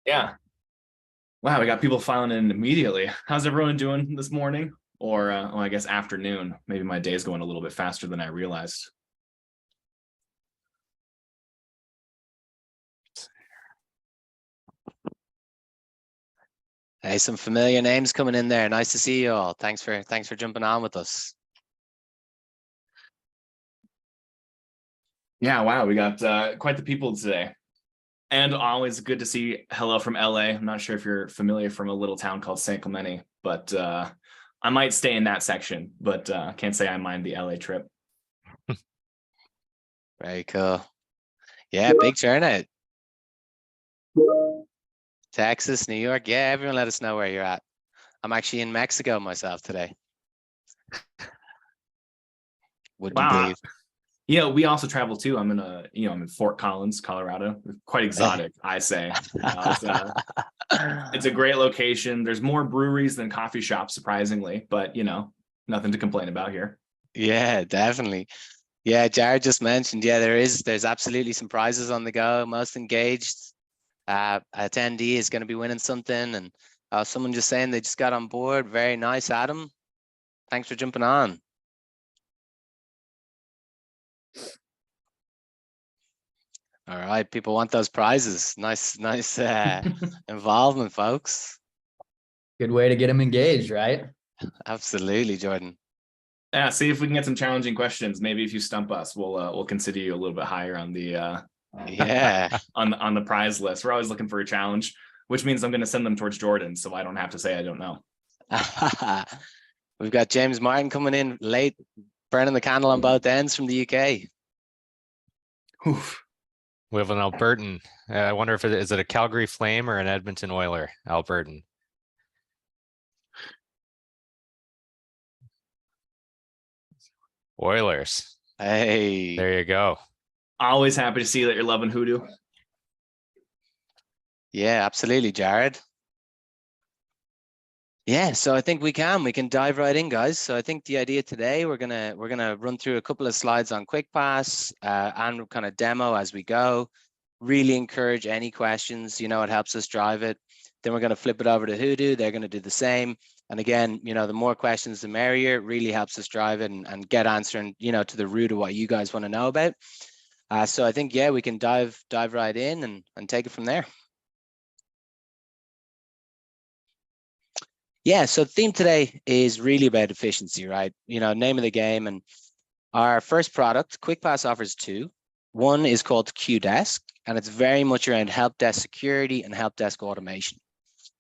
Yeah. Wow, we got people filing in immediately. How's everyone doing this morning? Or, well, I guess afternoon. Maybe my day's going a little bit faster than I realized. Hey, some familiar names coming in there. Nice to see you all. Thanks for jumping on with us. Yeah, wow, we got quite the people today. And always good to see hello from LA. I'm not sure if you're familiar from a little town called San Clemente, but I might stay in that section, but can't say I mind the LA trip. Very cool. Yeah, big turnout. Texas, New York. Yeah, everyone let us know where you're at. I'm actually in Mexico myself today. Would you Wow. believe? Yeah, we also travel too. I'm in Fort Collins, Colorado. Quite exotic, I say. It's a great location. There's more breweries than coffee shops, surprisingly, but nothing to complain about here. Yeah, definitely. Yeah, Jared just mentioned, yeah, there's absolutely some prizes on the go. Most engaged attendee is going to be winning something. And someone just saying they just got on board. Very nice, Adam. Thanks for jumping on. All right, people want those prizes. Nice involvement, folks. Good way to get them engaged, right? Absolutely, Jordan. Yeah, see if we can get some challenging questions. Maybe if you stump us, we'll consider you a little bit higher on the Yeah. on the prize list. We're always looking for a challenge, which means I'm going to send them towards Jordan, so I don't have to say I don't know. We've got James Martin coming in late, burning the candle on both ends from the UK. Oof. We have an Albertan. I wonder if is it a Calgary Flame or an Edmonton Oiler, Albertan. Oilers. Hey. There you go. Always happy to see that you're loving Hoodoo. Yeah, absolutely, Jared. Yeah, so I think we can dive right in, guys. So I think the idea today, we're gonna run through a couple of slides on Quickpass and kind of demo as we go. Really encourage any questions, it helps us drive it. Then we're going to flip it over to Hudu. They're going to do the same. And again, the more questions, the merrier. It really helps us drive it and get answering, to the root of what you guys want to know about. So I think, yeah, we can dive right in and take it from there. Yeah, so the theme today is really about efficiency, right? Name of the game. And our first product, Quickpass, offers two. One is called Qdesk, and it's very much around help desk security and help desk automation.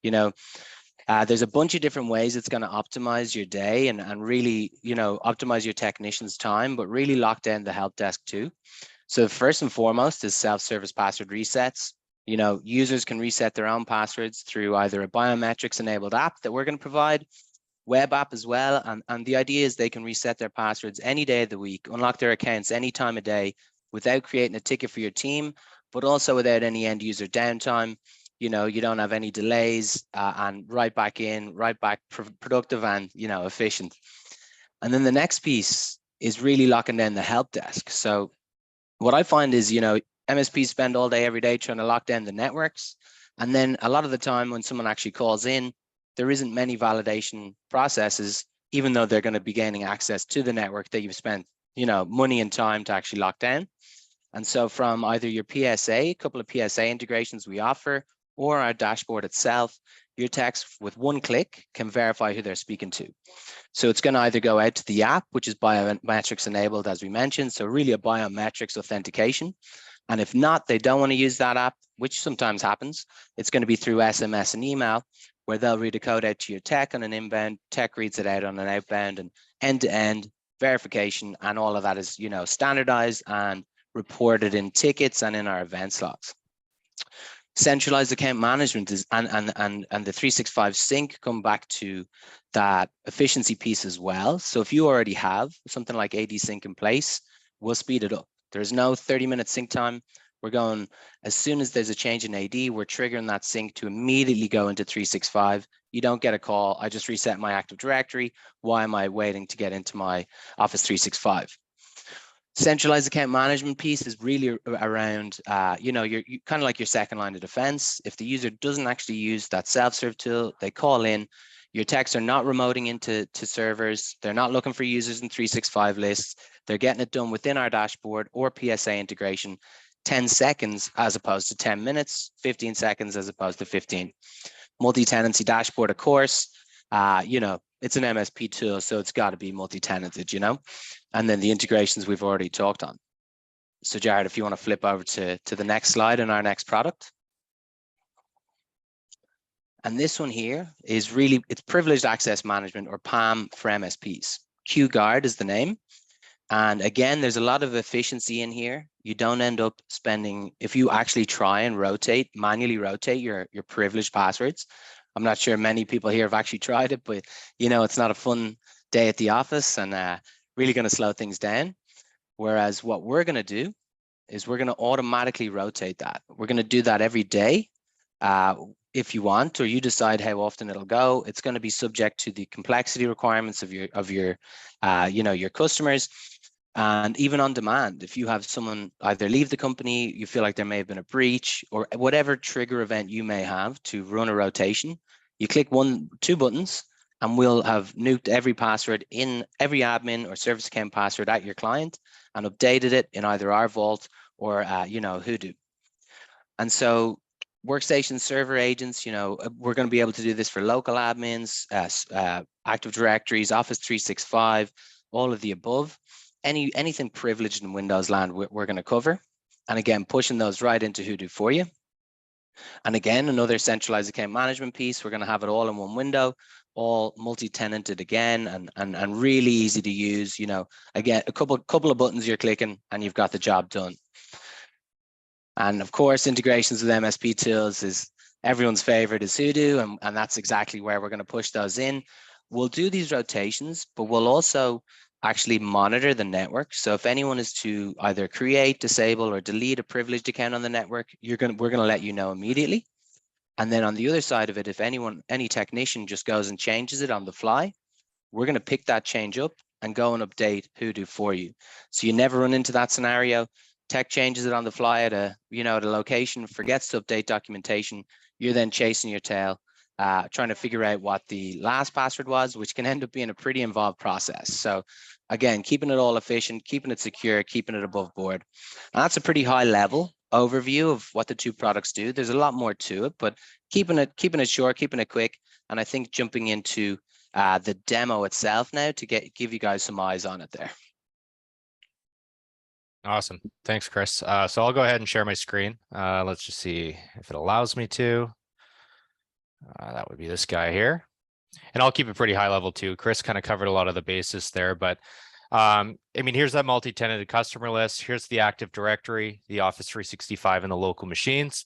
There's a bunch of different ways it's going to optimize your day and really, optimize your technician's time, but really lock down the help desk too. So first and foremost is self-service password resets. Users can reset their own passwords through either a biometrics enabled app that we're going to provide, web app as well. And the idea is they can reset their passwords any day of the week, unlock their accounts any time of day without creating a ticket for your team, but also without any end user downtime. You don't have any delays and right back productive and, efficient. And then the next piece is really locking down the help desk. So what I find is, MSPs spend all day, every day trying to lock down the networks. And then a lot of the time when someone actually calls in, there isn't many validation processes, even though they're going to be gaining access to the network that you've spent, money and time to actually lock down. And so from either your PSA, a couple of PSA integrations we offer, or our dashboard itself, your techs with one click can verify who they're speaking to. So it's going to either go out to the app, which is biometrics enabled, as we mentioned. So really a biometrics authentication. And if not, they don't want to use that app, which sometimes happens. It's going to be through SMS and email, where they'll read a code out to your tech on an inbound, tech reads it out on an outbound, and end-to-end verification. And all of that is, standardized and reported in tickets and in our event logs. Centralized account management is and the 365 sync come back to that efficiency piece as well. So if you already have something like AD sync in place, we'll speed it up. There's no 30-minute sync time. We're going, as soon as there's a change in AD, we're triggering that sync to immediately go into 365. You don't get a call. I just reset my Active Directory. Why am I waiting to get into my Office 365? Centralized account management piece is really around, you kind of like your second line of defense. If the user doesn't actually use that self-serve tool, they call in. Your techs are not remoting into servers. They're not looking for users in 365 lists. They're getting it done within our dashboard or PSA integration, 10 seconds as opposed to 10 minutes, 15 seconds as opposed to 15. Multi-tenancy dashboard, of course, it's an MSP tool, so it's got to be multi-tenanted, and then the integrations we've already talked on. So Jared, if you want to flip over to the next slide and our next product. And this one here is really, it's privileged access management, or PAM, for MSPs. QGuard is the name. And again, there's a lot of efficiency in here. You don't end up spending, if you actually try and manually rotate your privileged passwords. I'm not sure many people here have actually tried it, but it's not a fun day at the office, and really going to slow things down. Whereas what we're going to do is we're going to automatically rotate that. We're going to do that every day. If you want, or you decide how often it'll go, it's going to be subject to the complexity requirements of your customers. And even on demand, if you have someone either leave the company, you feel like there may have been a breach, or whatever trigger event you may have to run a rotation, you click 2 buttons, and we'll have nuked every password in every admin or service account password at your client and updated it in either our vault or Hudu. And so workstation server agents, we're going to be able to do this for local admins, Active Directories, Office 365, all of the above. Anything privileged in Windows land, we're going to cover. And again, pushing those right into Hudu for you. And again, another centralized account management piece. We're going to have it all in one window, all multi-tenanted again, and really easy to use. Again, a couple of buttons you're clicking and you've got the job done. And of course, integrations with MSP tools is everyone's favorite is Hudu, and that's exactly where we're going to push those in. We'll do these rotations, but we'll also actually monitor the network. So if anyone is to either create, disable, or delete a privileged account on the network, we're going to let you know immediately. And then on the other side of it, if any technician just goes and changes it on the fly, we're going to pick that change up and go and update Hudu for you. So you never run into that scenario. Tech changes it on the fly at a location, forgets to update documentation. You're then chasing your tail, trying to figure out what the last password was, which can end up being a pretty involved process. So again, keeping it all efficient, keeping it secure, keeping it above board. And that's a pretty high level overview of what the 2 products do. There's a lot more to it, but keeping it short, keeping it quick. And I think jumping into the demo itself now to give you guys some eyes on it there. Awesome. Thanks, Chris. So I'll go ahead and share my screen. Let's just see if it allows me to. That would be this guy here. And I'll keep it pretty high level too. Chris kind of covered a lot of the basis there, but here's that multi-tenanted customer list. Here's the Active Directory, the Office 365, and the local machines.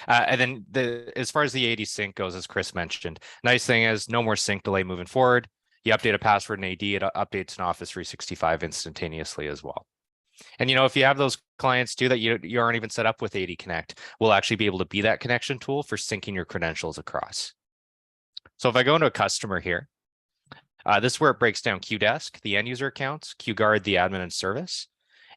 And then as far as the AD sync goes, as Chris mentioned, nice thing is no more sync delay moving forward. You update a password in AD, it updates in Office 365 instantaneously as well. And if you have those clients too that you aren't even set up with AD Connect, we'll actually be able to be that connection tool for syncing your credentials across. So if I go into a customer here, this is where it breaks down QDesk, the end user accounts, QGuard, the admin and service.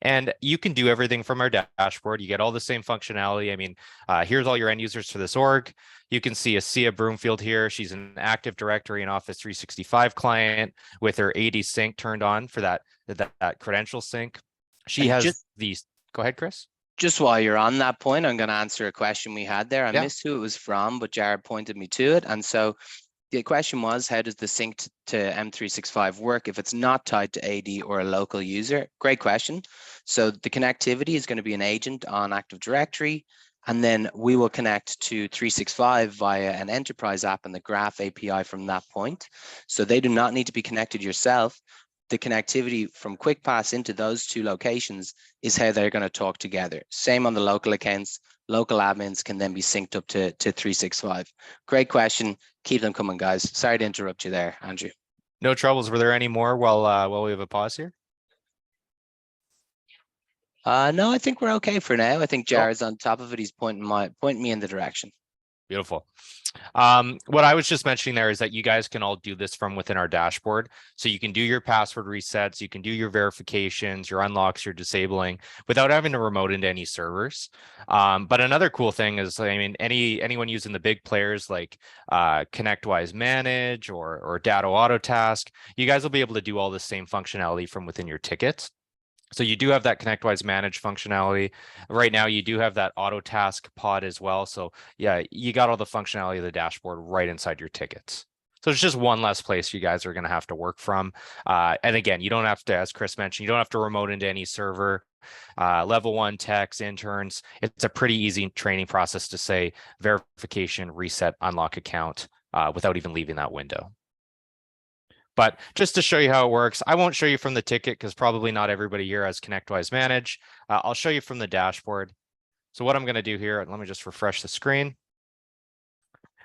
And you can do everything from our dashboard. You get all the same functionality. Here's all your end users for this org. You can see Sia Broomfield here. She's an Active Directory and Office 365 client with her AD sync turned on for that credential sync. She has these. Go ahead, Chris. Just while you're on that point, I'm going to answer a question we had there. I missed who it was from, but Jared pointed me to it. And so the question was, how does the sync to M365 work if it's not tied to AD or a local user? Great question. So the connectivity is going to be an agent on Active Directory, and then we will connect to 365 via an enterprise app and the Graph API from that point. So they do not need to be connected yourself. The connectivity from Quickpass into those 2 locations is how they're going to talk together. Same on the local accounts. Local admins can then be synced up to 365. Great question. Keep them coming, guys. Sorry to interrupt you there, Andrew. No troubles. Were there any more while we have a pause here? No, I think we're okay for now. I think Jared's on top of it. He's pointing me in the direction. Beautiful. What I was just mentioning there is that you guys can all do this from within our dashboard. So you can do your password resets, you can do your verifications, your unlocks, your disabling without having to remote into any servers. But another cool thing is, I mean, anyone using the big players like ConnectWise Manage or Datto Autotask, you guys will be able to do all the same functionality from within your tickets. So you do have that ConnectWise Manage functionality. Right now, you do have that auto task pod as well. So yeah, you got all the functionality of the dashboard right inside your tickets. So it's just one less place you guys are going to have to work from. And again, you don't have to, as Chris mentioned, you don't have to remote into any server. Level 1 techs, interns. It's a pretty easy training process to say verification, reset, unlock account without even leaving that window. But just to show you how it works, I won't show you from the ticket because probably not everybody here has ConnectWise Manage. I'll show you from the dashboard. So what I'm going to do here, let me just refresh the screen.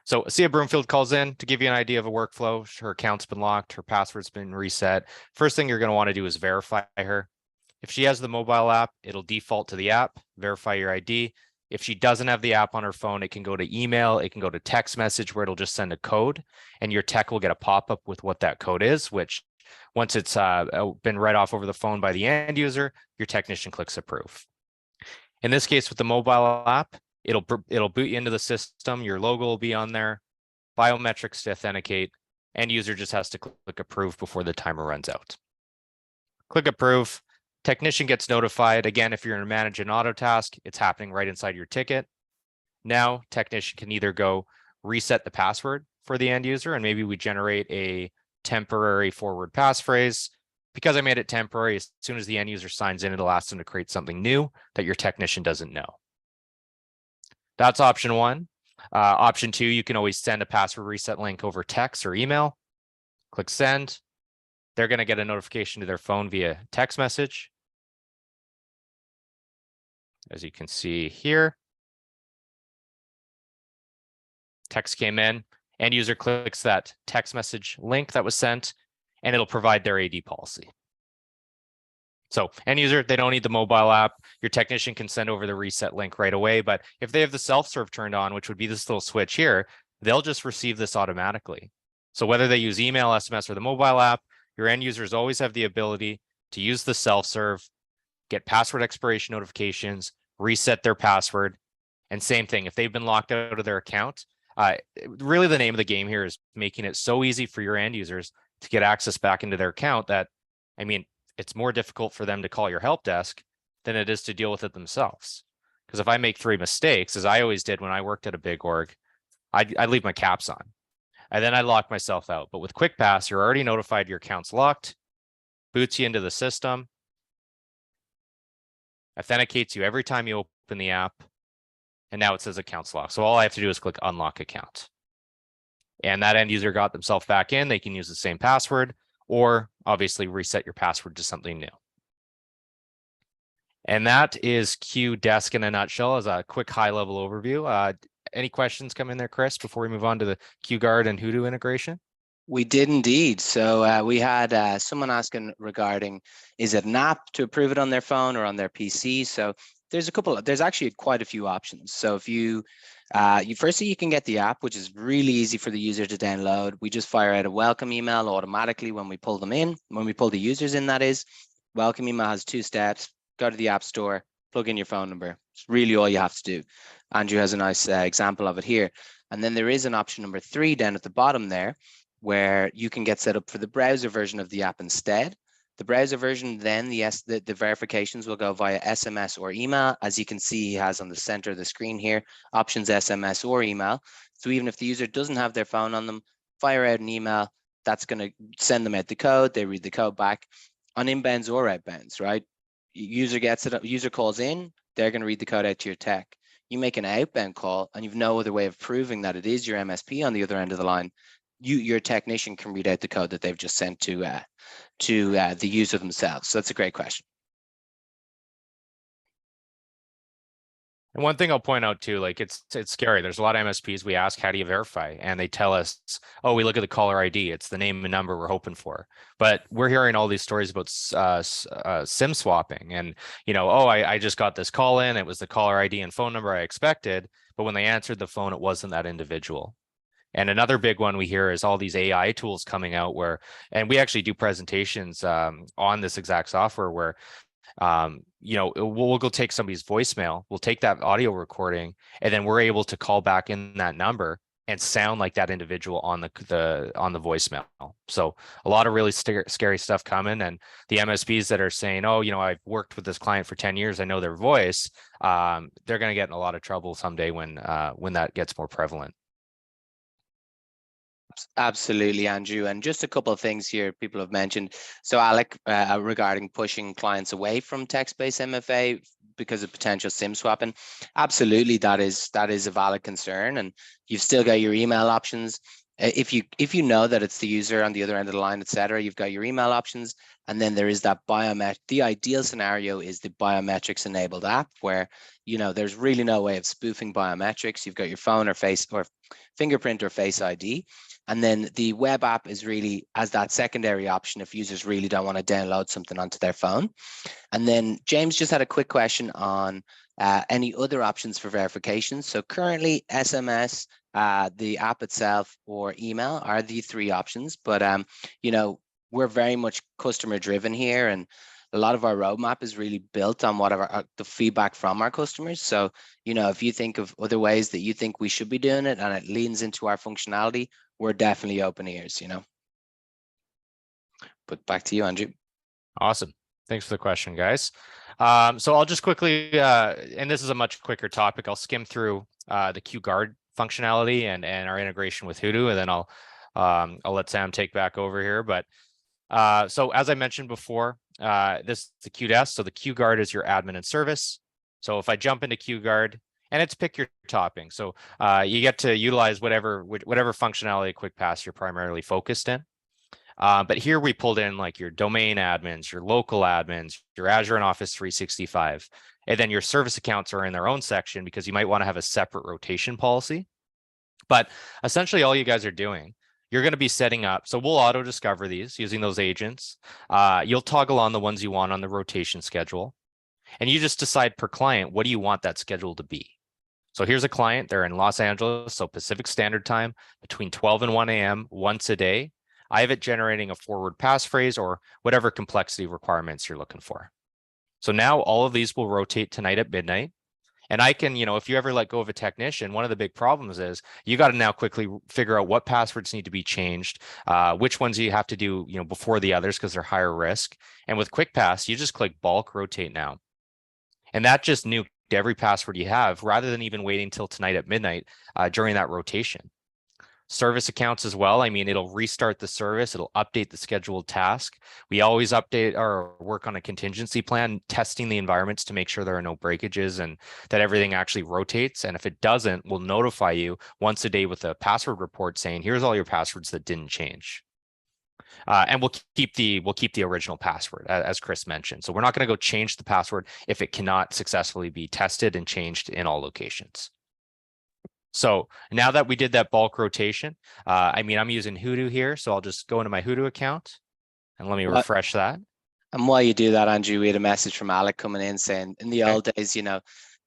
So Sia Broomfield calls in to give you an idea of a workflow. Her account's been locked, her password's been reset. First thing you're going to want to do is verify her. If she has the mobile app, it'll default to the app, verify your ID. If she doesn't have the app on her phone, it can go to email, it can go to text message where it'll just send a code and your tech will get a pop-up with what that code is, which once it's been read off over the phone by the end user, your technician clicks approve. In this case, with the mobile app, it'll boot you into the system, your logo will be on there, biometrics to authenticate, end user just has to click approve before the timer runs out. Click approve. Technician gets notified. Again, if you're in manage an auto task, it's happening right inside your ticket. Now, technician can either go reset the password for the end user, and maybe we generate a temporary forward passphrase. Because I made it temporary, as soon as the end user signs in, it'll ask them to create something new that your technician doesn't know. That's option 1. Option 2, you can always send a password reset link over text or email. Click send. They're going to get a notification to their phone via text message. As you can see here, text came in, end user clicks that text message link that was sent, and it'll provide their AD policy. So end user, they don't need the mobile app. Your technician can send over the reset link right away. But if they have the self-serve turned on, which would be this little switch here, they'll just receive this automatically. So whether they use email, SMS, or the mobile app, your end users always have the ability to use the self-serve, get password expiration notifications, reset their password. And same thing, if they've been locked out of their account, really the name of the game here is making it so easy for your end users to get access back into their account that, I mean, it's more difficult for them to call your help desk than it is to deal with it themselves. Because if I make 3 mistakes, as I always did when I worked at a big org, I'd leave my caps on. And then I lock myself out. But with Quickpass, you're already notified your account's locked, boots you into the system, authenticates you every time you open the app, and now it says account's locked. So all I have to do is click unlock account. And that end user got themselves back in. They can use the same password, or obviously reset your password to something new. And that is Q Desk in a nutshell as a quick high-level overview. Any questions come in there, Chris, before we move on to the Q Guard and Hudu integration? We did indeed. So we had someone asking regarding, is it an app to approve it on their phone or on their PC? So there's actually quite a few options. So if you firstly, you can get the app, which is really easy for the user to download. We just fire out a welcome email automatically when we pull them in, when we pull the users in, that is. Welcome email has 2 steps. Go to the App Store, plug in your phone number. It's really all you have to do. Andrew has a nice example of it here. And then there is an option number 3 down at the bottom there, where you can get set up for the browser version of the app instead. The browser version, then the verifications will go via SMS or email. As you can see, he has on the center of the screen here, options SMS or email. So even if the user doesn't have their phone on them, fire out an email, that's going to send them out the code. They read the code back on inbounds or outbounds, right? User gets it, user calls in, they're going to read the code out to your tech. You make an outbound call and you've no other way of proving that it is your MSP on the other end of the line. Your technician can read out the code that they've just sent to the user themselves. So that's a great question. And one thing I'll point out too, like it's scary. There's a lot of MSPs we ask, how do you verify? And they tell us, oh, we look at the caller ID. It's the name and number we're hoping for. But we're hearing all these stories about SIM swapping, and oh, I just got this call in. It was the caller ID and phone number I expected, but when they answered the phone, it wasn't that individual. And another big one we hear is all these AI tools coming out where, and we actually do presentations on this exact software where we'll go take somebody's voicemail, we'll take that audio recording, and then we're able to call back in that number and sound like that individual on the voicemail. So a lot of really scary stuff coming, and the MSPs that are saying, oh, I've worked with this client for 10 years, I know their voice, they're going to get in a lot of trouble someday when that gets more prevalent. Absolutely, Andrew. And just a couple of things here people have mentioned. So Alec, regarding pushing clients away from text-based MFA because of potential SIM swapping, absolutely, that is a valid concern. And you've still got your email options. If you know that it's the user on the other end of the line, etc., you've got your email options, and then there is that biometric. The ideal scenario is the biometrics enabled app where there's really no way of spoofing biometrics. You've got your phone or face or fingerprint or face ID. And then the web app is really as that secondary option if users really don't want to download something onto their phone. And then James just had a quick question on any other options for verification. So currently SMS, the app itself, or email are the three options. But we're very much customer driven here, and a lot of our roadmap is really built on the feedback from our customers. So, if you think of other ways that you think we should be doing it and it leans into our functionality, we're definitely open ears, But back to you, Andrew. Awesome. Thanks for the question, guys. So I'll just quickly, and this is a much quicker topic, I'll skim through the QGuard functionality and our integration with Hudu, and then I'll let Sam take back over here. But so as I mentioned before, this is the QDesk. So the QGuard is your admin and service. So if I jump into QGuard, and it's pick your topping. So you get to utilize whatever functionality Quickpass you're primarily focused in. But here we pulled in like your domain admins, your local admins, your Azure and Office 365, and then your service accounts are in their own section because you might want to have a separate rotation policy. But essentially all you guys are doing, you're going to be setting up. So we'll auto discover these using those agents. You'll toggle on the ones you want on the rotation schedule. And you just decide per client, what do you want that schedule to be? So here's a client, they're in Los Angeles, so Pacific Standard Time between 12 and 1 a.m. once a day. I have it generating a forward passphrase or whatever complexity requirements you're looking for. So now all of these will rotate tonight at midnight. And I can, if you ever let go of a technician, one of the big problems is you got to now quickly figure out what passwords need to be changed, which ones you have to do, before the others because they're higher risk. And with Quickpass, you just click bulk rotate now. And that just nuked every password you have rather than even waiting till tonight at midnight during that rotation. Service accounts as well. I mean, it'll restart the service. It'll update the scheduled task. We always update or work on a contingency plan, testing the environments to make sure there are no breakages and that everything actually rotates. And if it doesn't, we'll notify you once a day with a password report saying, here's all your passwords that didn't change. And we'll keep the original password, as Chris mentioned. So we're not going to go change the password if it cannot successfully be tested and changed in all locations. So now that we did that bulk rotation, I'm using Hudu here, so I'll just go into my Hudu account and let me refresh that. And while you do that, Andrew, we had a message from Alec coming in saying in the old days,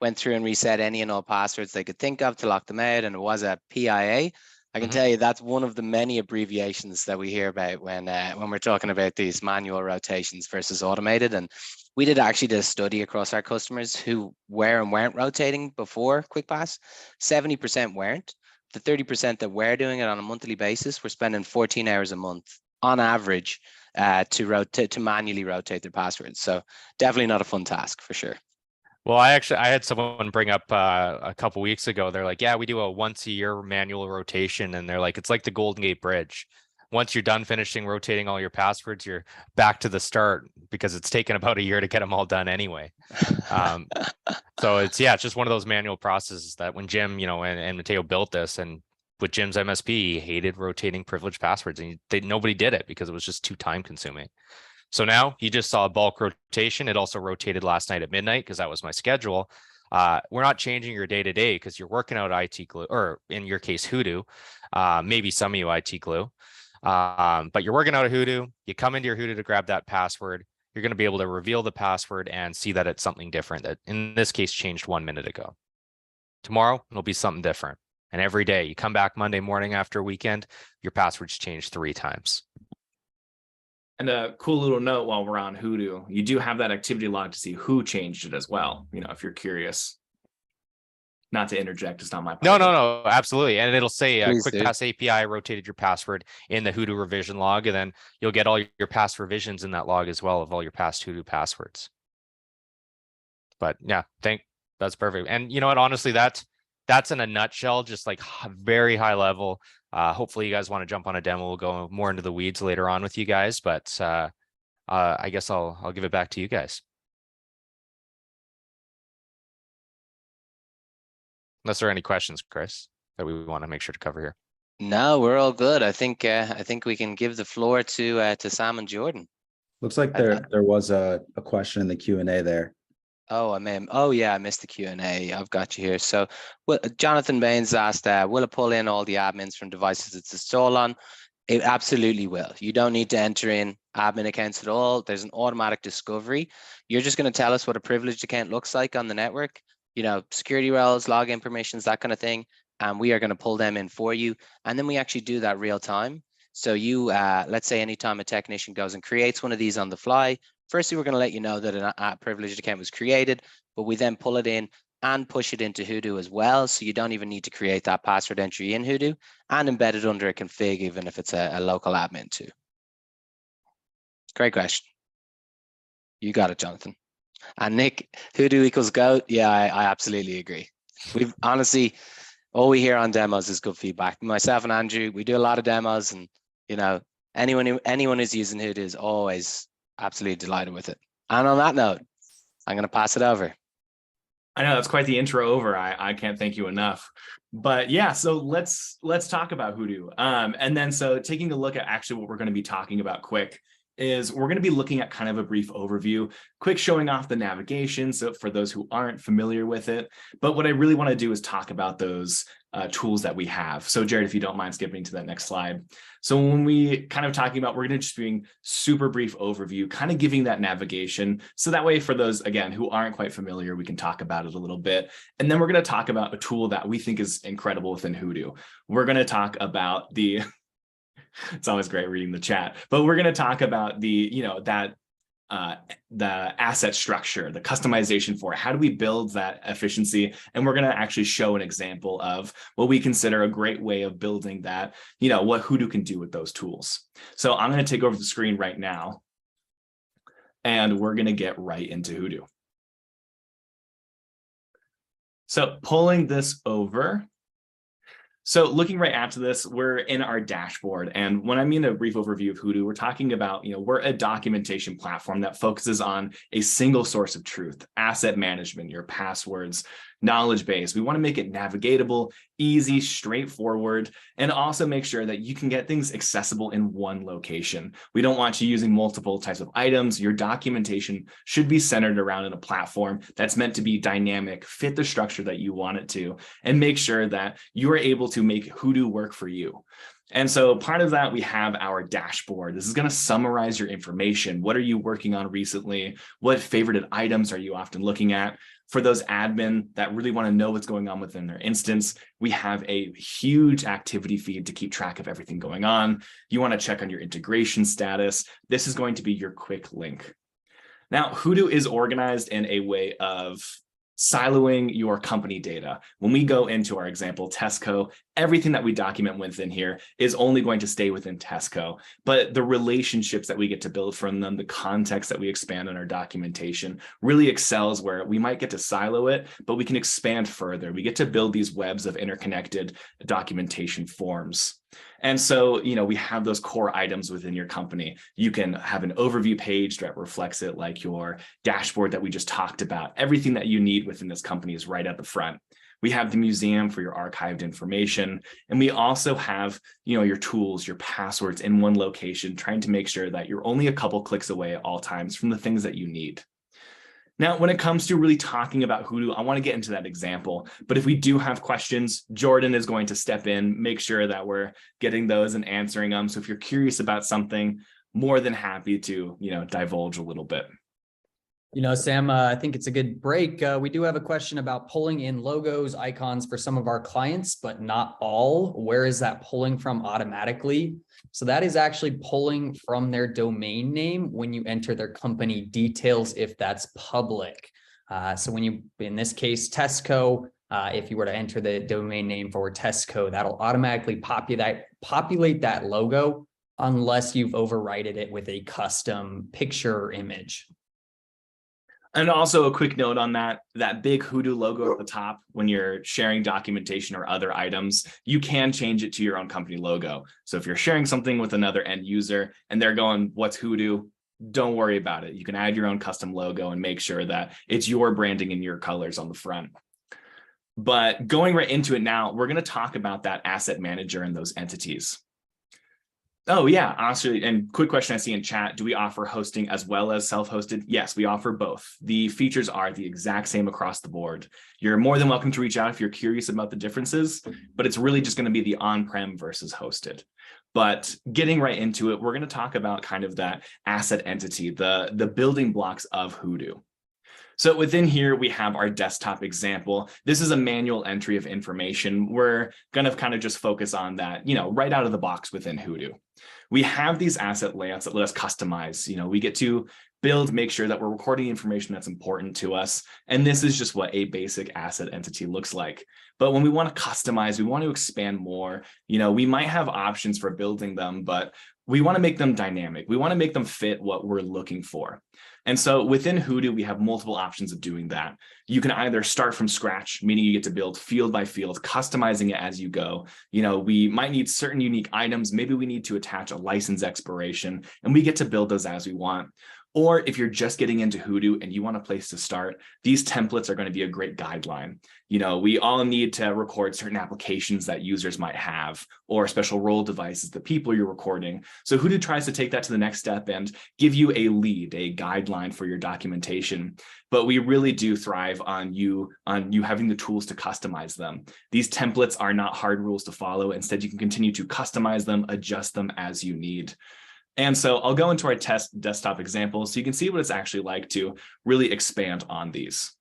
went through and reset any and all passwords they could think of to lock them out, and it was a PIA. I can tell you that's one of the many abbreviations that we hear about when we're talking about these manual rotations versus automated. And we did a study across our customers who were and weren't rotating before Quickpass. 70% weren't. The 30% that were doing it on a monthly basis were spending 14 hours a month on average to manually rotate their passwords. So definitely not a fun task for sure. Well, I had someone bring up a couple weeks ago. They're like, yeah, we do a once a year manual rotation. And they're like, it's like the Golden Gate Bridge. Once you're done finishing rotating all your passwords, you're back to the start because it's taken about a year to get them all done anyway. So it's just one of those manual processes that when Jim, and Mateo built this, and with Jim's MSP, he hated rotating privileged passwords, and nobody did it because it was just too time consuming. So now you just saw a bulk rotation. It also rotated last night at midnight because that was my schedule. We're not changing your day to day because you're working out IT glue, or in your case, Hoodoo. Maybe some of you IT glue. But you're working out a Hoodoo. You come into your Hoodoo to grab that password. You're going to be able to reveal the password and see that it's something different that in this case changed 1 minute ago. Tomorrow, it'll be something different. And every day you come back Monday morning after a weekend, your password's changed 3 times. And a cool little note while we're on Hoodoo, you do have that activity log to see who changed it as well. You know, if you're curious. Not to interject, it's not my part. No, absolutely. And it'll say Please do. Quickpass API rotated your password in the Hoodoo revision log, and then you'll get all your past revisions in that log as well of all your past Hoodoo passwords. But yeah, that's perfect. And you know what, honestly, that's in a nutshell, just like very high level. Hopefully you guys want to jump on a demo. We'll go more into the weeds later on with you guys, but I guess I'll give it back to you guys. Unless there are any questions, Chris, that we want to make sure to cover here. No, we're all good. I think we can give the floor to Sam and Jordan. Looks like there was a question in the Q&A there. Oh, I missed the Q&A. I've got you here. So, well, Jonathan Baines asked, will it pull in all the admins from devices it's installed on? It absolutely will. You don't need to enter in admin accounts at all. There's an automatic discovery. You're just going to tell us what a privileged account looks like on the network, you know, security roles, login permissions, that kind of thing. And we are going to pull them in for you. And then we actually do that real time. So you, let's say anytime a technician goes and creates one of these on the fly, firstly, we're going to let you know that a privileged account was created, but we then pull it in and push it into Hoodoo as well. So you don't even need to create that password entry in Hoodoo and embed it under a config, even if it's a local admin too. Great question. You got it, Jonathan. And Nick, Hoodoo equals GOAT. Yeah, I absolutely agree. We've honestly, all we hear on demos is good feedback. Myself and Andrew, we do a lot of demos, and you know, anyone who's using Hoodoo is always absolutely delighted with it. And on that note, I'm going to pass it over. I know that's quite the intro over. I can't thank you enough. But yeah, so let's talk about Hoodoo. And then so taking a look at actually what we're going to be talking about quick is we're going to be looking at kind of a brief overview, quick showing off the navigation. So for those who aren't familiar with it, but what I really want to do is talk about those tools that we have. So Jared, if you don't mind skipping to that next slide. So when we kind of talking about, we're going to just doing super brief overview, kind of giving that navigation. So that way for those, again, who aren't quite familiar, we can talk about it a little bit. And then we're going to talk about a tool that we think is incredible within Hoodoo. We're going to talk about the it's always great reading the chat, but we're going to talk about the, you know, that the asset structure, the customization for it. How do we build that efficiency? And we're going to actually show an example of what we consider a great way of building that, you know, what Hoodoo can do with those tools. So I'm going to take over the screen right now, and we're going to get right into Hoodoo. So pulling this over. So looking right after this, we're in our dashboard. And when I mean a brief overview of Hoodoo, we're talking about, you know, we're a documentation platform that focuses on a single source of truth, asset management, your passwords, knowledge base. We want to make it navigatable, easy, straightforward, and also make sure that you can get things accessible in one location. We don't want you using multiple types of items. Your documentation should be centered around in a platform that's meant to be dynamic, fit the structure that you want it to, and make sure that you are able to make Hoodoo work for you. And so part of that, we have our dashboard. This is going to summarize your information. What are you working on recently? What favorited items are you often looking at? For those admin that really want to know what's going on within their instance, we have a huge activity feed to keep track of everything going on. You want to check on your integration status. This is going to be your quick link. Now, Hoodoo is organized in a way of siloing your company data. When we go into our example, Tesco, everything that we document within here is only going to stay within Tesco, but the relationships that we get to build from them, the context that we expand on our documentation really excels where we might get to silo it, but we can expand further. We get to build these webs of interconnected documentation forms. And so, you know, we have those core items within your company. You can have an overview page that reflects it, like your dashboard that we just talked about. Everything that you need within this company is right at the front. We have the museum for your archived information. And we also have, you know, your tools, your passwords in one location, trying to make sure that you're only a couple clicks away at all times from the things that you need. Now, when it comes to really talking about Hoodoo, I want to get into that example. But if we do have questions, Jordan is going to step in, make sure that we're getting those and answering them. So if you're curious about something, more than happy to, divulge a little bit. Sam, I think it's a good break. We do have a question about pulling in logos, icons for some of our clients, but not all. Where is that pulling from automatically? So that is actually pulling from their domain name when you enter their company details, if that's public. So when you, in this case, Tesco, if you were to enter the domain name for Tesco, that'll automatically populate that logo unless you've overridden it with a custom picture or image. And also a quick note on that big Hoodoo logo at the top, when you're sharing documentation or other items, you can change it to your own company logo. So if you're sharing something with another end user and they're going, what's Hoodoo? Don't worry about it. You can add your own custom logo and make sure that it's your branding and your colors on the front. But going right into it now, we're going to talk about that asset manager and those entities. Oh, yeah. Honestly, and quick question I see in chat, do we offer hosting as well as self-hosted? Yes, we offer both. The features are the exact same across the board. You're more than welcome to reach out if you're curious about the differences, but it's really just going to be the on-prem versus hosted. But getting right into it, we're going to talk about kind of that asset entity, the building blocks of Hoodoo. So within here, we have our desktop example. This is a manual entry of information. We're going to kind of just focus on that, right out of the box within Hoodoo. We have these asset layouts that let us customize. We get to build, make sure that we're recording information that's important to us. And this is just what a basic asset entity looks like. But when we want to customize, we want to expand more, we might have options for building them, but we want to make them dynamic. We want to make them fit what we're looking for. And so within Hoodoo, we have multiple options of doing that. You can either start from scratch, meaning you get to build field by field, customizing it as you go. We might need certain unique items. Maybe we need to attach a license expiration, and we get to build those as we want. Or if you're just getting into Hoodoo and you want a place to start, these templates are going to be a great guideline. We all need to record certain applications that users might have, or special role devices, the people you're recording. So Hoodoo tries to take that to the next step and give you a lead, a guideline for your documentation. But we really do thrive on you having the tools to customize them. These templates are not hard rules to follow. Instead, you can continue to customize them, adjust them as you need. And so I'll go into our test desktop example so you can see what it's actually like to really expand on these.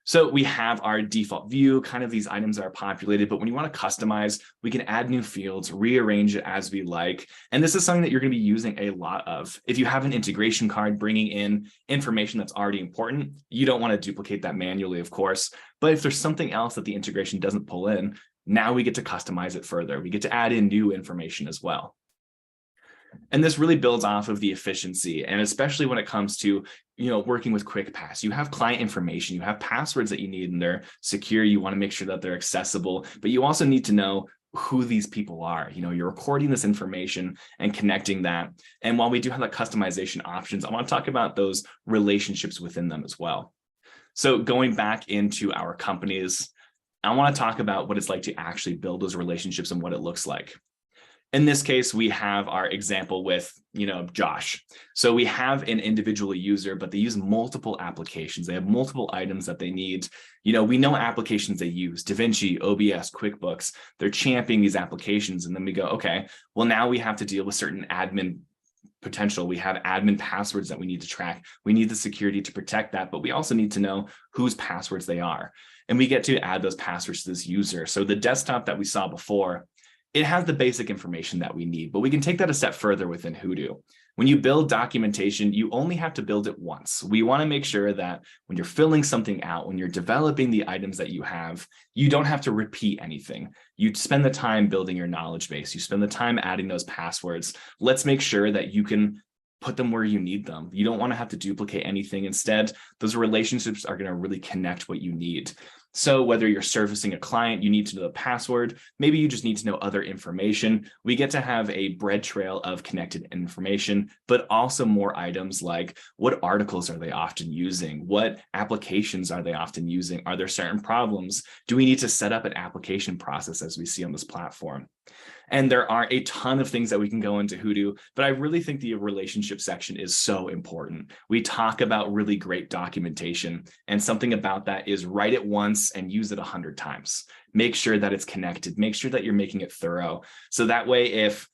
So we have our default view, kind of these items that are populated, but when you want to customize, we can add new fields, rearrange it as we like. And this is something that you're going to be using a lot of. If you have an integration card bringing in information that's already important, you don't want to duplicate that manually, of course. But if there's something else that the integration doesn't pull in, now we get to customize it further. We get to add in new information as well. And this really builds off of the efficiency, and especially when it comes to, working with Quickpass, you have client information, you have passwords that you need, and they're secure. You want to make sure that they're accessible, but you also need to know who these people are. You're recording this information and connecting that. And while we do have the customization options, I want to talk about those relationships within them as well. So going back into our companies, I want to talk about what it's like to actually build those relationships and what it looks like. In this case, we have our example with, Josh. So we have an individual user, but they use multiple applications. They have multiple items that they need. We know applications they use, DaVinci, OBS, QuickBooks. They're championing these applications. And then we go, okay, well, now we have to deal with certain admin potential. We have admin passwords that we need to track. We need the security to protect that, but we also need to know whose passwords they are. And we get to add those passwords to this user. So the desktop that we saw before, it has the basic information that we need, but we can take that a step further within Hoodoo. When you build documentation, you only have to build it once. We want to make sure that when you're filling something out, when you're developing the items that you have, you don't have to repeat anything. You spend the time building your knowledge base. You spend the time adding those passwords. Let's make sure that you can put them where you need them. You don't want to have to duplicate anything. Instead, those relationships are going to really connect what you need. So whether you're servicing a client, you need to know the password, maybe you just need to know other information. We get to have a bread trail of connected information, but also more items like what articles are they often using? What applications are they often using? Are there certain problems? Do we need to set up an application process as we see on this platform? And there are a ton of things that we can go into Hoodoo, but I really think the relationship section is so important. We talk about really great documentation, and something about that is write it once and use it 100 times. Make sure that it's connected. Make sure that you're making it thorough. So that way, if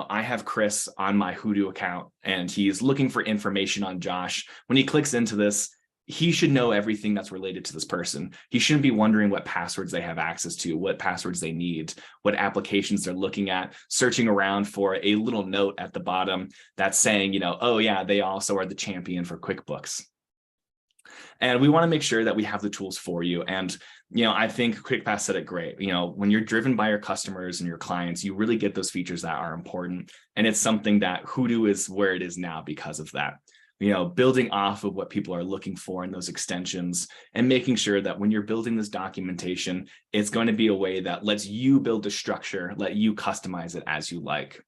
I have Chris on my Hoodoo account and he's looking for information on Josh, when he clicks into this, he should know everything that's related to this person. He shouldn't be wondering what passwords they have access to, what passwords they need, what applications they're looking at, searching around for a little note at the bottom that's saying, oh yeah, they also are the champion for QuickBooks. And we want to make sure that we have the tools for you. And, I think Quickpass said it great. When you're driven by your customers and your clients, you really get those features that are important. And it's something that Hoodoo is where it is now because of that. Building off of what people are looking for in those extensions and making sure that when you're building this documentation, it's going to be a way that lets you build a structure, let you customize it as you like.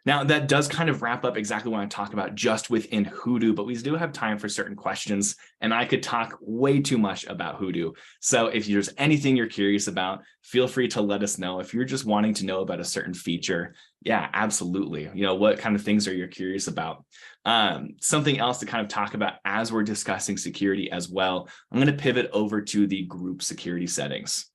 Now, that does kind of wrap up exactly what I talk about just within Hoodoo, but we do have time for certain questions, and I could talk way too much about Hoodoo. So if there's anything you're curious about, feel free to let us know. If you're just wanting to know about a certain feature, yeah, absolutely. What kind of things are you curious about? Something else to kind of talk about as we're discussing security as well, I'm going to pivot over to the group security settings.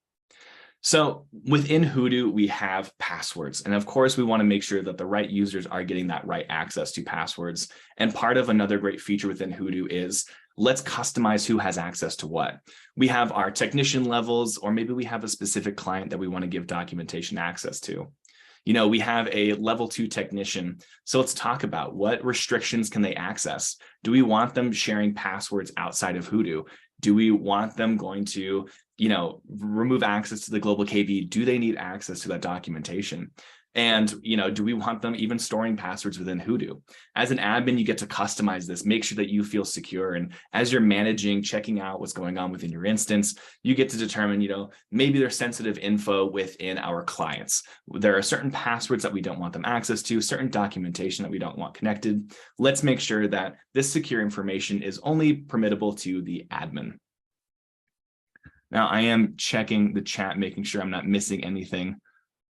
So within Hoodoo, we have passwords. And of course, we want to make sure that the right users are getting that right access to passwords. And part of another great feature within Hoodoo is let's customize who has access to what. We have our technician levels, or maybe we have a specific client that we want to give documentation access to. We have a level 2 technician. So let's talk about what restrictions can they access? Do we want them sharing passwords outside of Hoodoo? Do we want them going to, remove access to the global KV? Do they need access to that documentation? And, do we want them even storing passwords within Hoodoo? As an admin, you get to customize this, make sure that you feel secure. And as you're managing, checking out what's going on within your instance, you get to determine, maybe there's sensitive info within our clients. There are certain passwords that we don't want them access to, certain documentation that we don't want connected. Let's make sure that this secure information is only permittable to the admin. Now, I am checking the chat, making sure I'm not missing anything.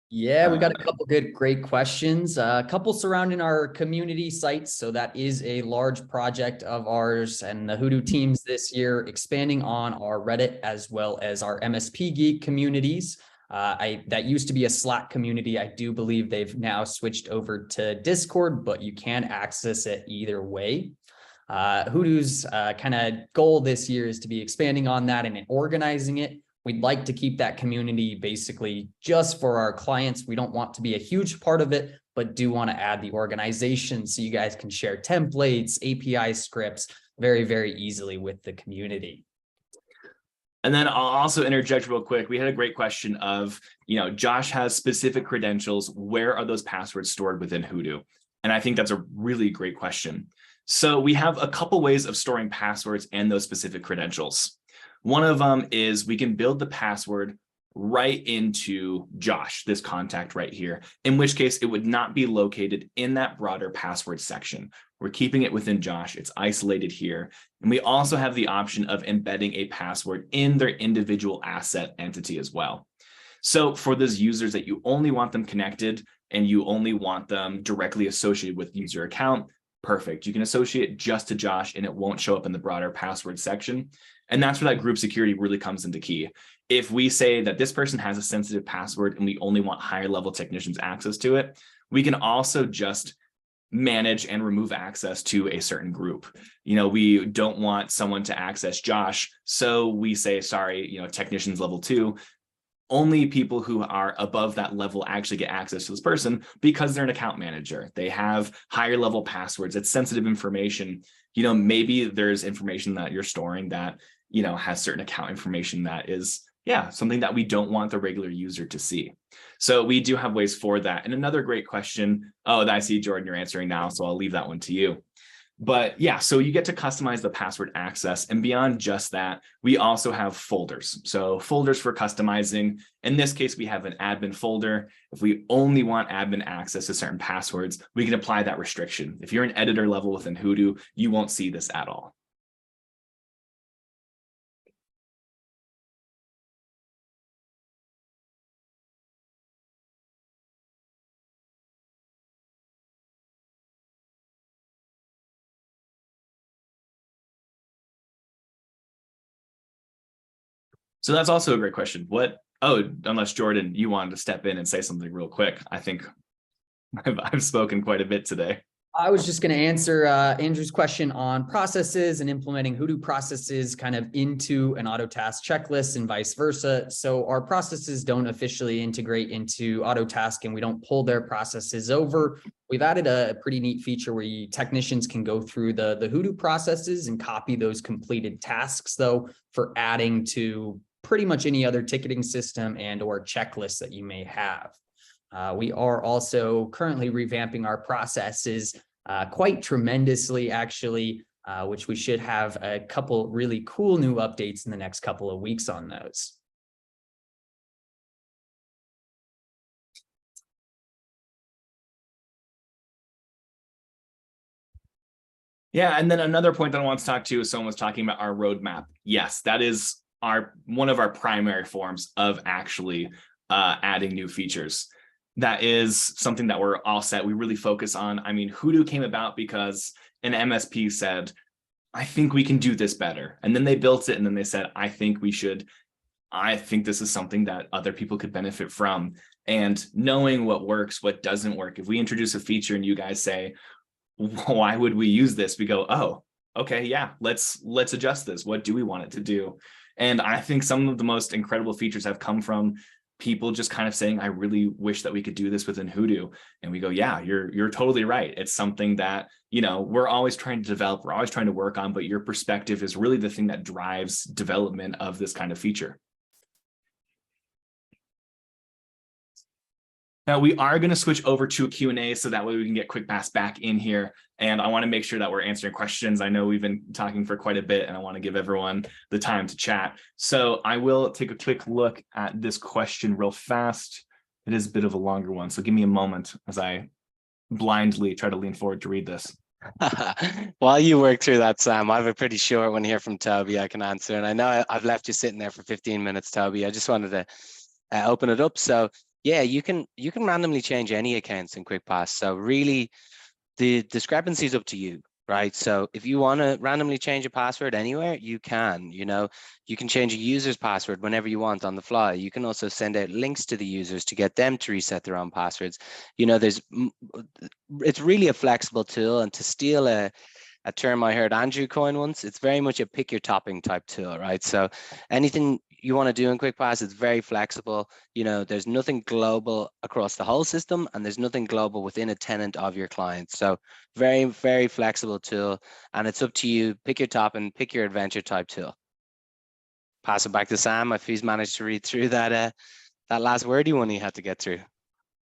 Yeah, we got a couple great questions, a couple surrounding our community sites. So that is a large project of ours and the Hoodoo teams this year, expanding on our Reddit as well as our MSP Geek communities. That used to be a Slack community. I do believe they've now switched over to Discord, but you can access it either way. Hoodoo's kind of goal this year is to be expanding on that and organizing it. We'd like to keep that community basically just for our clients. We don't want to be a huge part of it, but do want to add the organization so you guys can share templates, API scripts very, very easily with the community. And then I'll also interject real quick. We had a great question of, Josh has specific credentials. Where are those passwords stored within Hoodoo? And I think that's a really great question. So we have a couple ways of storing passwords and those specific credentials. One of them is we can build the password right into Josh, this contact right here, in which case it would not be located in that broader password section. We're keeping it within Josh. It's isolated here. And we also have the option of embedding a password in their individual asset entity as well. So for those users that you only want them connected and you only want them directly associated with user account, perfect. You can associate just to Josh and it won't show up in the broader password section. And that's where that group security really comes into key. If we say that this person has a sensitive password and we only want higher level technicians access to it, we can also just manage and remove access to a certain group. We don't want someone to access Josh. So we say, sorry, technicians level 2, only people who are above that level actually get access to this person because they're an account manager. They have higher level passwords. It's sensitive information. Maybe there's information that you're storing that, has certain account information that is, something that we don't want the regular user to see. So we do have ways for that. And another great question, that I see, Jordan, you're answering now, so I'll leave that one to you. But yeah, so you get to customize the password access. And beyond just that, we also have folders. So folders for customizing. In this case, we have an admin folder. If we only want admin access to certain passwords, we can apply that restriction. If you're an editor level within Hoodoo, you won't see this at all. So that's also a great question. Unless Jordan, you wanted to step in and say something real quick. I think I've spoken quite a bit today. I was just going to answer Andrew's question on processes and implementing Hoodoo processes kind of into an auto task checklist and vice versa. So our processes don't officially integrate into auto task and we don't pull their processes over. We've added a pretty neat feature where technicians can go through the Hoodoo processes and copy those completed tasks though for adding to pretty much any other ticketing system and or checklist that you may have. We are also currently revamping our processes quite tremendously, actually, which we should have a couple really cool new updates in the next couple of weeks on those. Yeah, and then another point that I want to talk to is someone was talking about our roadmap. Yes, that is one of our primary forms of actually adding new features. That is something that we're all set. We really focus on. I mean, Hoodoo came about because an MSP said, I think we can do this better. And then they built it and then they said, I think this is something that other people could benefit from. And knowing what works, what doesn't work. If we introduce a feature and you guys say, why would we use this? We go, oh, okay, yeah, let's adjust this. What do we want it to do? And I think some of the most incredible features have come from people just kind of saying, I really wish that we could do this within Hoodoo. And we go, yeah, you're totally right. It's something that, we're always trying to develop, we're always trying to work on, but your perspective is really the thing that drives development of this kind of feature. Now we are going to switch over to a Q&A so that way we can get Quickpass back in here. And I want to make sure that we're answering questions. I know we've been talking for quite a bit and I want to give everyone the time to chat. So I will take a quick look at this question real fast. It is a bit of a longer one. So give me a moment as I blindly try to lean forward to read this. While you work through that, Sam, I have a pretty short one here from Toby I can answer. And I know I've left you sitting there for 15 minutes, Toby. I just wanted to open it up. So yeah, you can randomly change any accounts in Quickpass. So really the discrepancy is up to you, right? So if you want to randomly change a password anywhere, you can. You can change a user's password whenever you want on the fly. You can also send out links to the users to get them to reset their own passwords. It's really a flexible tool. And to steal a term I heard Andrew coin once, it's very much a pick your topping type tool, right? So anything you want to do in Quickpass, it's very flexible. There's nothing global across the whole system and there's nothing global within a tenant of your client. So very, very flexible tool. And it's up to you, pick your top and pick your adventure type tool. Pass it back to Sam if he's managed to read through that last wordy one he had to get through.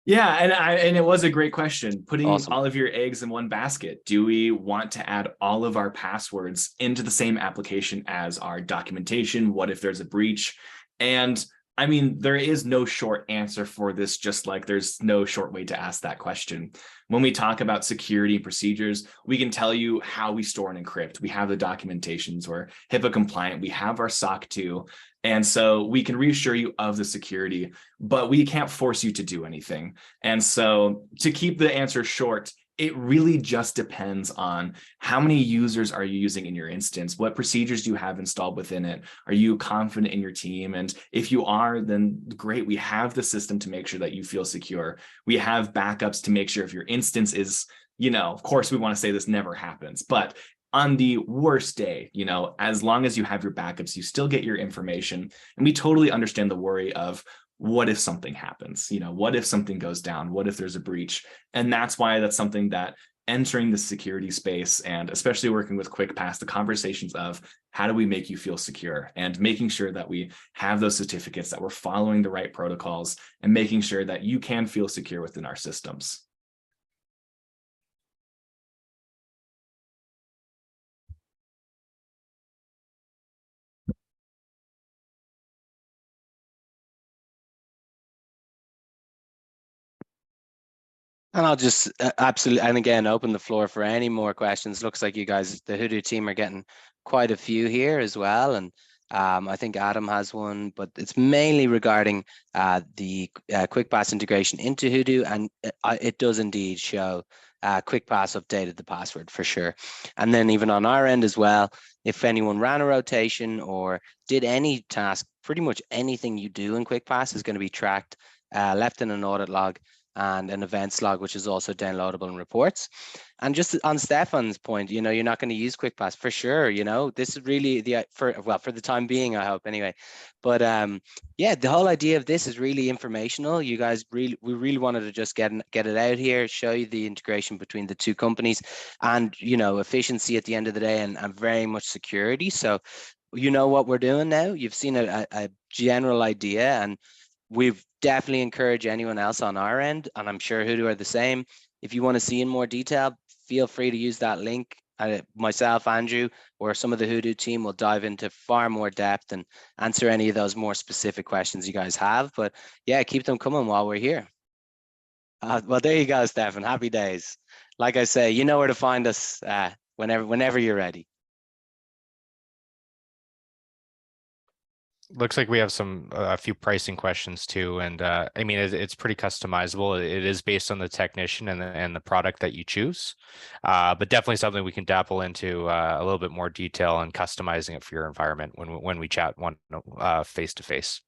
Yeah, and it was a great question. Putting Awesome. all of your eggs in one basket. Do we want to add all of our passwords into the same application as our documentation? What if there's a breach? And I mean, there is no short answer for this, just like there's no short way to ask that question. When we talk about security procedures, we can tell you how we store and encrypt. We have the documentations, we're HIPAA compliant, we have our SOC 2. And so we can reassure you of the security, but we can't force you to do anything. And so to keep the answer short, it really just depends on how many users are you using in your instance? What procedures do you have installed within it? Are you confident in your team? And if you are, then great. We have the system to make sure that you feel secure. We have backups to make sure if your instance is, of course, we want to say this never happens, but on the worst day, as long as you have your backups, you still get your information. And we totally understand the worry of what if something happens? What if something goes down? What if there's a breach? And that's why that's something that entering the security space and especially working with Quickpass, the conversations of how do we make you feel secure and making sure that we have those certificates, that we're following the right protocols and making sure that you can feel secure within our systems. And I'll just absolutely, and again, open the floor for any more questions. Looks like you guys, the Hoodoo team, are getting quite a few here as well. And I think Adam has one, but it's mainly regarding the Quickpass integration into Hoodoo, and it does indeed show Quickpass updated the password for sure. And then even on our end as well, if anyone ran a rotation or did any task, pretty much anything you do in Quickpass is going to be tracked, left in an audit log and an events log, which is also downloadable in reports. And just on Stefan's point, you know, you're not going to use Quickpass for sure. You know, this is really for the time being, I hope anyway. But yeah, the whole idea of this is really informational. You guys we really wanted to just get it out here, show you the integration between the two companies, and you know, efficiency at the end of the day, and very much security. So you know what we're doing now. You've seen a general idea, and we've definitely encourage anyone else on our end, and I'm sure Hudu are the same. If you want to see in more detail, feel free to use that link. Myself, Andrew, or some of the Hudu team will dive into far more depth and answer any of those more specific questions you guys have. But yeah, keep them coming while we're here. Well, there you go, Stefan. Happy days. Like I say, you know where to find us whenever you're ready. Looks like we have a few pricing questions too, and I mean it's pretty customizable. It is based on the technician and the product that you choose, but definitely something we can dabble into a little bit more detail and customizing it for your environment when we chat face to face.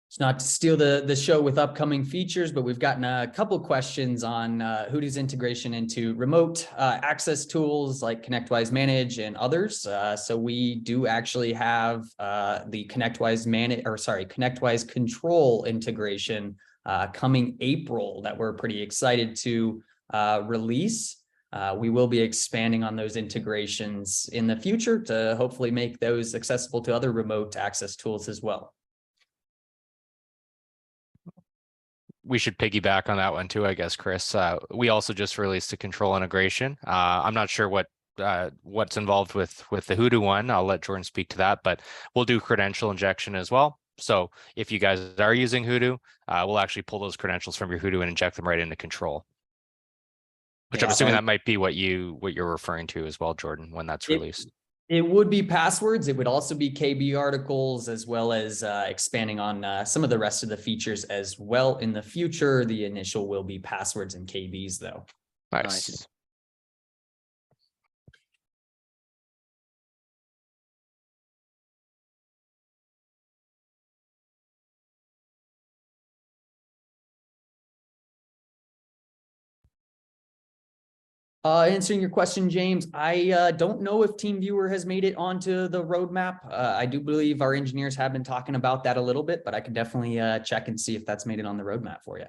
It's not to steal the show with upcoming features, but we've gotten a couple questions on Hoodoo's integration into remote access tools like ConnectWise Manage and others. So we do actually have the ConnectWise Control integration coming April that we're pretty excited to release. We will be expanding on those integrations in the future to hopefully make those accessible to other remote access tools as well. We should piggyback on that one too, I guess, Chris. We also just released a control integration. I'm not sure what's involved with the Hudu one. I'll let Jordan speak to that, but we'll do credential injection as well. So if you guys are using Hudu, we'll actually pull those credentials from your Hudu and inject them right into control. Which I'm assuming that might be what you're referring to as well, Jordan, when that's released. It would be passwords. It would also be KB articles, as well as expanding on some of the rest of the features as well in the future. The initial will be passwords and KBs though. Nice. Answering your question, James, I don't know if TeamViewer has made it onto the roadmap. I do believe our engineers have been talking about that a little bit, but I can definitely check and see if that's made it on the roadmap for you.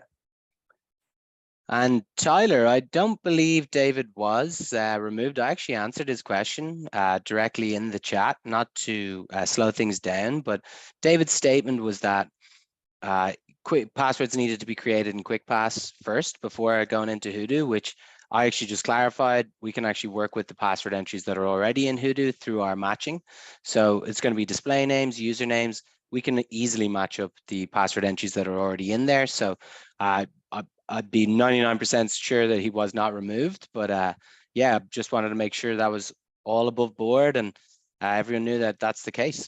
And Tyler, I don't believe David was removed. I actually answered his question directly in the chat, not to slow things down, but David's statement was that quick passwords needed to be created in Quickpass first before going into Hudu, which I actually just clarified. We can actually work with the password entries that are already in Hudu through our matching. So it's going to be display names, usernames. We can easily match up the password entries that are already in there. So I'd be 99% sure that he was not removed. But yeah, just wanted to make sure that was all above board and everyone knew that that's the case.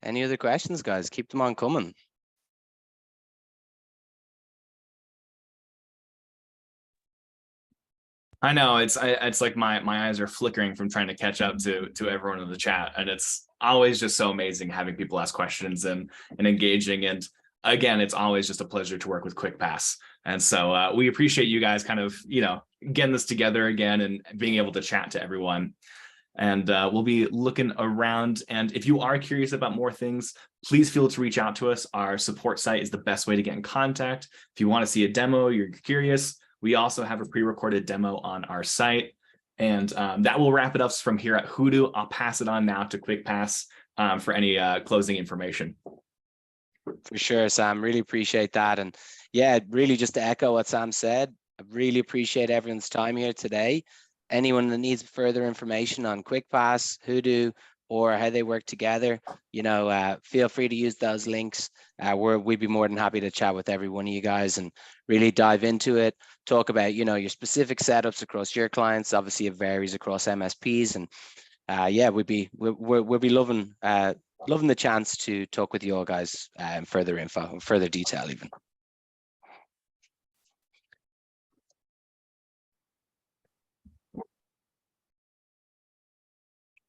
Any other questions, guys? Keep them on coming. I know it's like my eyes are flickering from trying to catch up to everyone in the chat, and it's always just so amazing having people ask questions and engaging. And again, it's always just a pleasure to work with Quickpass. And so we appreciate you guys kind of getting this together again and being able to chat to everyone. And we'll be looking around. And if you are curious about more things, please feel to reach out to us. Our support site is the best way to get in contact. If you want to see a demo, you're curious, We also have a pre-recorded demo on our site. And that will wrap it up from here at Hoodoo. I'll pass it on now to Quickpass for any closing information. For sure, Sam. Really appreciate that. And yeah, really just to echo what Sam said, I really appreciate everyone's time here today. Anyone that needs further information on Quickpass, Hoodoo, or how they work together, feel free to use those links. We'd be more than happy to chat with every one of you guys and really dive into it, talk about, your specific setups across your clients. Obviously, it varies across MSPs, and yeah, we'll be loving the chance to talk with you all guys in further info, further detail even.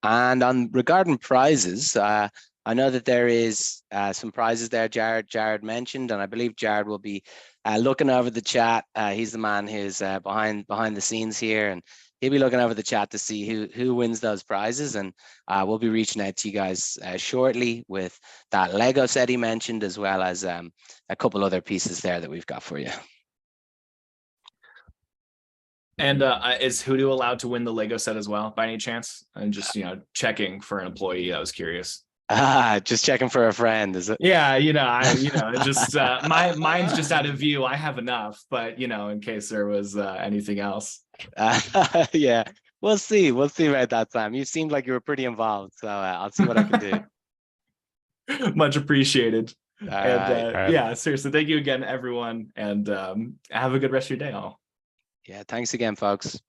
And on regarding prizes, I know that there is some prizes there Jared mentioned, and I believe Jared will be looking over the chat. He's the man who's behind the scenes here, and he'll be looking over the chat to see who wins those prizes. And we'll be reaching out to you guys shortly with that Lego set he mentioned, as well as a couple other pieces there that we've got for you. And is Hudu allowed to win the Lego set as well, by any chance? And just checking for an employee. I was curious. Just checking for a friend, is it? Yeah, just mine's just out of view. I have enough, but in case there was anything else. Yeah, we'll see about that, Sam. You seemed like you were pretty involved, so I'll see what I can do. Much appreciated. All right. Yeah, seriously, thank you again, everyone, and have a good rest of your day, all. Yeah, thanks again, folks.